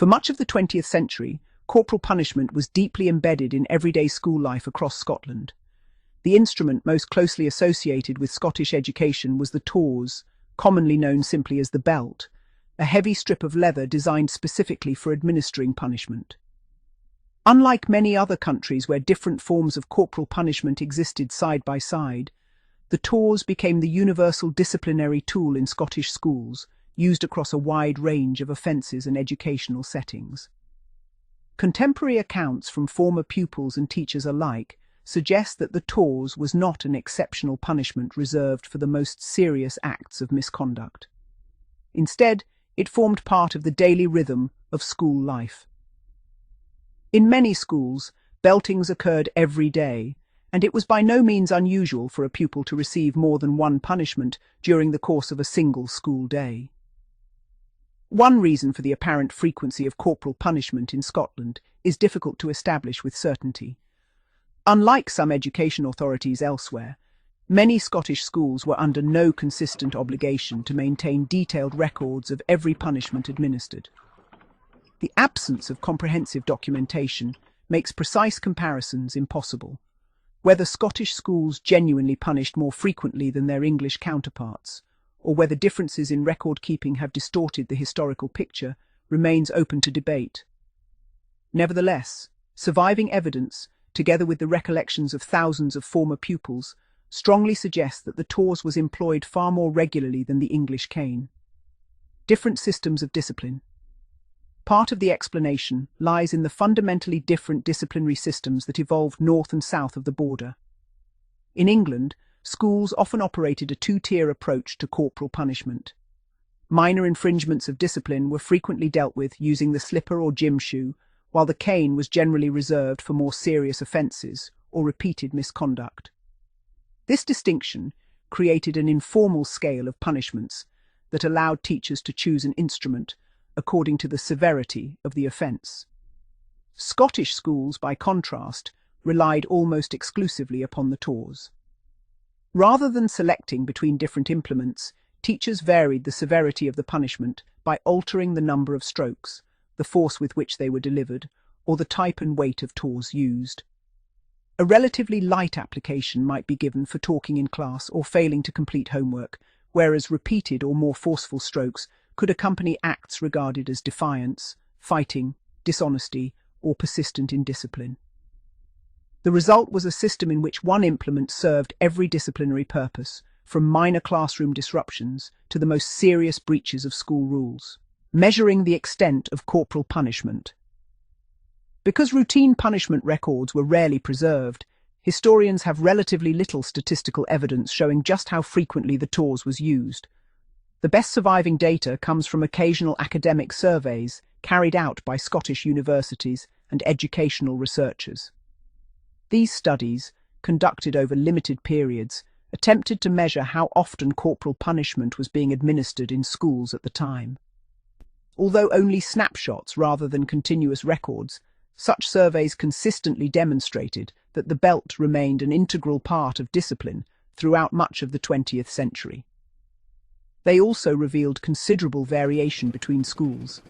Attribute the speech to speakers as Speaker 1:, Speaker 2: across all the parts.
Speaker 1: For much of the 20th century, corporal punishment was deeply embedded in everyday school life across Scotland. The instrument most closely associated with Scottish education was the Tawse, commonly known simply as the belt, a heavy strip of leather designed specifically for administering punishment. Unlike many other countries where different forms of corporal punishment existed side by side, the Tawse became the universal disciplinary tool in Scottish schools, used across a wide range of offences and educational settings. Contemporary accounts from former pupils and teachers alike suggest that the Tawse was not an exceptional punishment reserved for the most serious acts of misconduct. Instead, it formed part of the daily rhythm of school life. In many schools, beltings occurred every day, and it was by no means unusual for a pupil to receive more than one punishment during the course of a single school day. One reason for the apparent frequency of corporal punishment in Scotland is difficult to establish with certainty. Unlike some education authorities elsewhere, many Scottish schools were under no consistent obligation to maintain detailed records of every punishment administered. The absence of comprehensive documentation makes precise comparisons impossible. Whether Scottish schools genuinely punished more frequently than their English counterparts, or whether differences in record-keeping have distorted the historical picture, remains open to debate. Nevertheless, surviving evidence, together with the recollections of thousands of former pupils, strongly suggests that the Tawse was employed far more regularly than the English cane. Different systems of discipline. Part of the explanation lies in the fundamentally different disciplinary systems that evolved north and south of the border. In England, schools often operated a two-tier approach to corporal punishment. Minor infringements of discipline were frequently dealt with using the slipper or gym shoe, while the cane was generally reserved for more serious offences or repeated misconduct. This distinction created an informal scale of punishments that allowed teachers to choose an instrument according to the severity of the offence. Scottish schools, by contrast, relied almost exclusively upon the Tawse. Rather than selecting between different implements, teachers varied the severity of the punishment by altering the number of strokes, the force with which they were delivered, or the type and weight of Tawse used. A relatively light application might be given for talking in class or failing to complete homework, whereas repeated or more forceful strokes could accompany acts regarded as defiance, fighting, dishonesty, or persistent indiscipline. The result was a system in which one implement served every disciplinary purpose, from minor classroom disruptions to the most serious breaches of school rules. Measuring the extent of corporal punishment. Because routine punishment records were rarely preserved, historians have relatively little statistical evidence showing just how frequently the Tawse was used. The best surviving data comes from occasional academic surveys carried out by Scottish universities and educational researchers. These studies, conducted over limited periods, attempted to measure how often corporal punishment was being administered in schools at the time. Although only snapshots rather than continuous records, such surveys consistently demonstrated that the belt remained an integral part of discipline throughout much of the 20th century. They also revealed considerable variation between schools.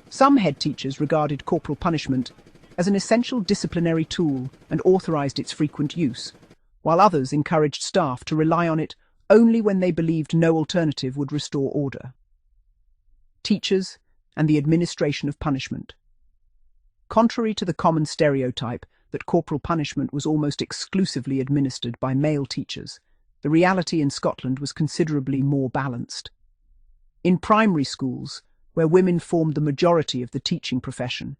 Speaker 1: Some head teachers regarded corporal punishment as an essential disciplinary tool and authorised its frequent use, while others encouraged staff to rely on it only when they believed no alternative would restore order. Teachers and the administration of punishment. Contrary to the common stereotype that corporal punishment was almost exclusively administered by male teachers, the reality in Scotland was considerably more balanced. In primary schools, where women formed the majority of the teaching profession,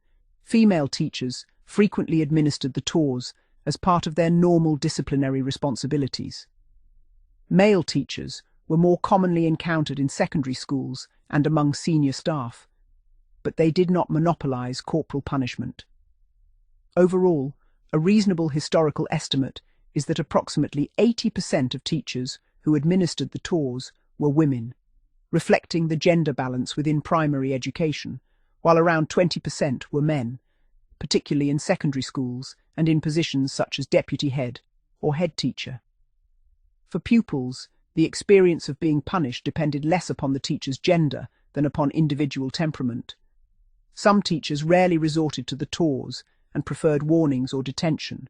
Speaker 1: female teachers frequently administered the Tawse as part of their normal disciplinary responsibilities. Male teachers were more commonly encountered in secondary schools and among senior staff, but they did not monopolise corporal punishment. Overall, a reasonable historical estimate is that approximately 80% of teachers who administered the Tawse were women, reflecting the gender balance within primary education, while around 20% were men, particularly in secondary schools and in positions such as deputy head or head teacher. For pupils, the experience of being punished depended less upon the teacher's gender than upon individual temperament. Some teachers rarely resorted to the Tawse and preferred warnings or detention,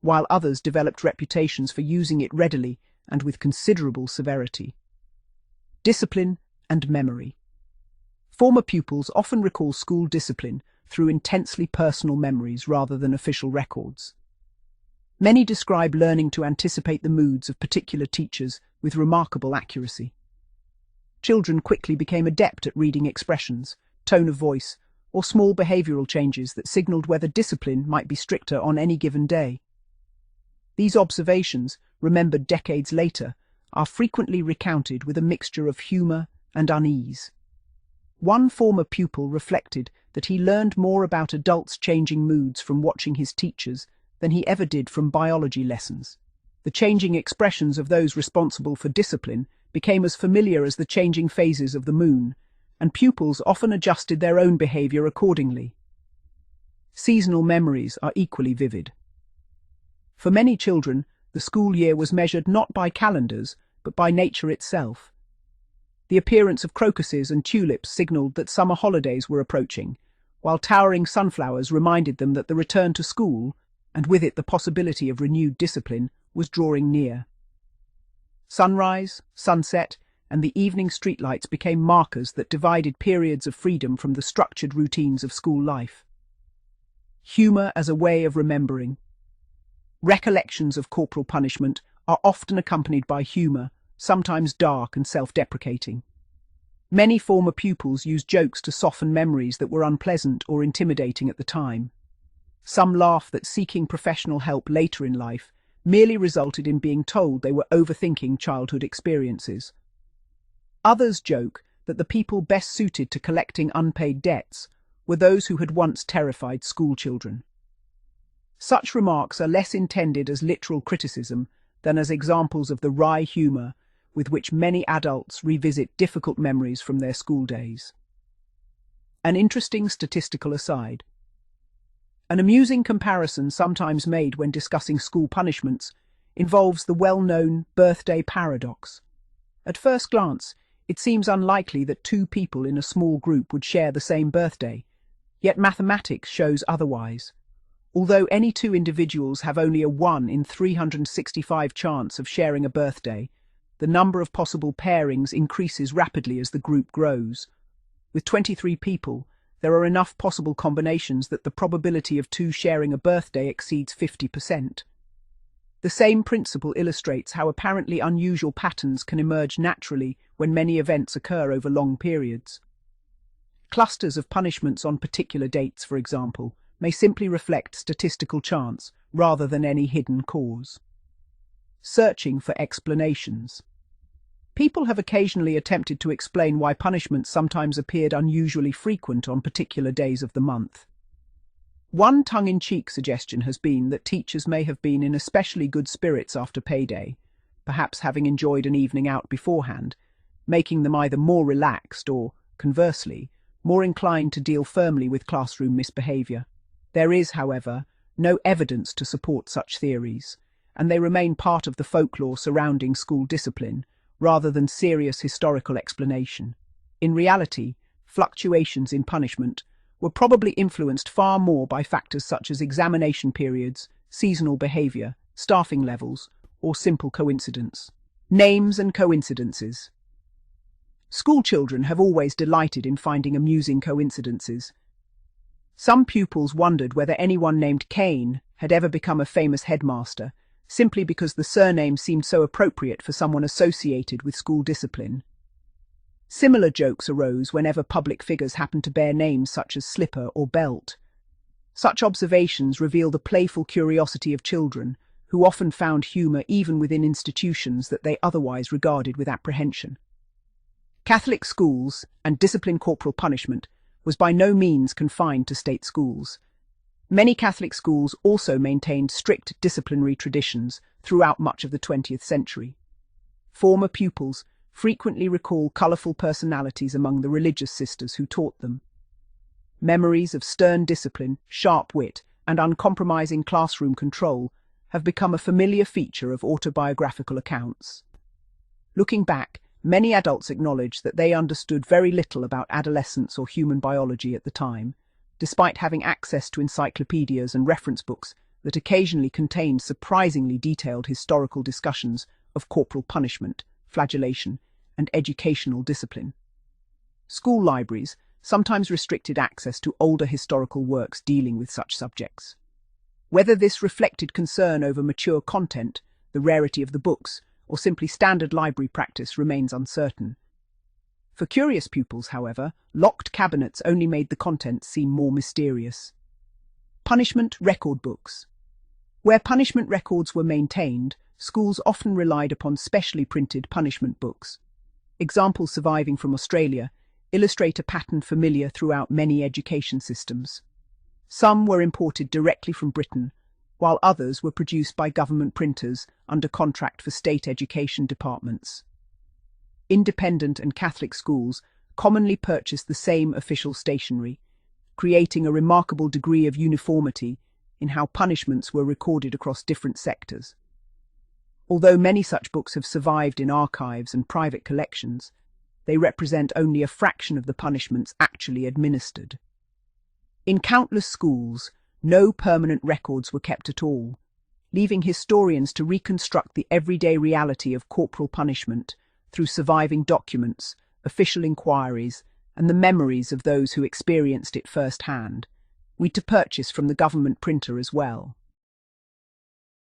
Speaker 1: while others developed reputations for using it readily and with considerable severity. Discipline and memory. Former pupils often recall school discipline through intensely personal memories rather than official records. Many describe learning to anticipate the moods of particular teachers with remarkable accuracy. Children quickly became adept at reading expressions, tone of voice, or small behavioral changes that signaled whether discipline might be stricter on any given day. These observations, remembered decades later, are frequently recounted with a mixture of humor and unease. One former pupil reflected that he learned more about adults' changing moods from watching his teachers than he ever did from biology lessons. The changing expressions of those responsible for discipline became as familiar as the changing phases of the moon, and pupils often adjusted their own behavior accordingly. Seasonal memories are equally vivid. For many children, the school year was measured not by calendars, but by nature itself. The appearance of crocuses and tulips signaled that summer holidays were approaching, while towering sunflowers reminded them that the return to school, and with it the possibility of renewed discipline, was drawing near. Sunrise, sunset, and the evening streetlights became markers that divided periods of freedom from the structured routines of school life. Humor as a way of remembering. Recollections of corporal punishment are often accompanied by humor, sometimes dark and self-deprecating. Many former pupils used jokes to soften memories that were unpleasant or intimidating at the time. Some laugh that seeking professional help later in life merely resulted in being told they were overthinking childhood experiences. Others joke that the people best suited to collecting unpaid debts were those who had once terrified schoolchildren. Such remarks are less intended as literal criticism than as examples of the wry humor with which many adults revisit difficult memories from their school days. An interesting statistical aside. An amusing comparison sometimes made when discussing school punishments involves the well-known birthday paradox. At first glance, it seems unlikely that two people in a small group would share the same birthday, yet mathematics shows otherwise. Although any two individuals have only a 1 in 365 chance of sharing a birthday, the number of possible pairings increases rapidly as the group grows. With 23 people, there are enough possible combinations that the probability of two sharing a birthday exceeds 50%. The same principle illustrates how apparently unusual patterns can emerge naturally when many events occur over long periods. Clusters of punishments on particular dates, for example, may simply reflect statistical chance rather than any hidden cause. Searching for explanations. People have occasionally attempted to explain why punishments sometimes appeared unusually frequent on particular days of the month. One tongue-in-cheek suggestion has been that teachers may have been in especially good spirits after payday, perhaps having enjoyed an evening out beforehand, making them either more relaxed or, conversely, more inclined to deal firmly with classroom misbehavior. There is, however, no evidence to support such theories, and they remain part of the folklore surrounding school discipline, rather than serious historical explanation. In reality, fluctuations in punishment were probably influenced far more by factors such as examination periods, seasonal behavior, staffing levels, or simple coincidence. Names and coincidences. Schoolchildren have always delighted in finding amusing coincidences. Some pupils wondered whether anyone named Cain had ever become a famous headmaster, simply because the surname seemed so appropriate for someone associated with school discipline. Similar jokes arose whenever public figures happened to bear names such as Slipper or Belt. Such observations reveal the playful curiosity of children, who often found humour even within institutions that they otherwise regarded with apprehension. Catholic schools and discipline corporal punishment was by no means confined to state schools. Many Catholic schools also maintained strict disciplinary traditions throughout much of the 20th century. Former pupils frequently recall colourful personalities among the religious sisters who taught them. Memories of stern discipline, sharp wit, and uncompromising classroom control have become a familiar feature of autobiographical accounts. Looking back, many adults acknowledge that they understood very little about adolescence or human biology at the time, despite having access to encyclopedias and reference books that occasionally contained surprisingly detailed historical discussions of corporal punishment, flagellation, and educational discipline. School libraries sometimes restricted access to older historical works dealing with such subjects. Whether this reflected concern over mature content, the rarity of the books, or simply standard library practice remains uncertain. For curious pupils, however, locked cabinets only made the contents seem more mysterious. Punishment record books. Where punishment records were maintained, schools often relied upon specially printed punishment books. Examples surviving from Australia illustrate a pattern familiar throughout many education systems. Some were imported directly from Britain, while others were produced by government printers under contract for state education departments. Independent and Catholic schools commonly purchased the same official stationery, creating a remarkable degree of uniformity in how punishments were recorded across different sectors. Although many such books have survived in archives and private collections, they represent only a fraction of the punishments actually administered. In countless schools, no permanent records were kept at all, leaving historians to reconstruct the everyday reality of corporal punishment through surviving documents, official inquiries, and the memories of those who experienced it firsthand. We to purchase from the government printer as well.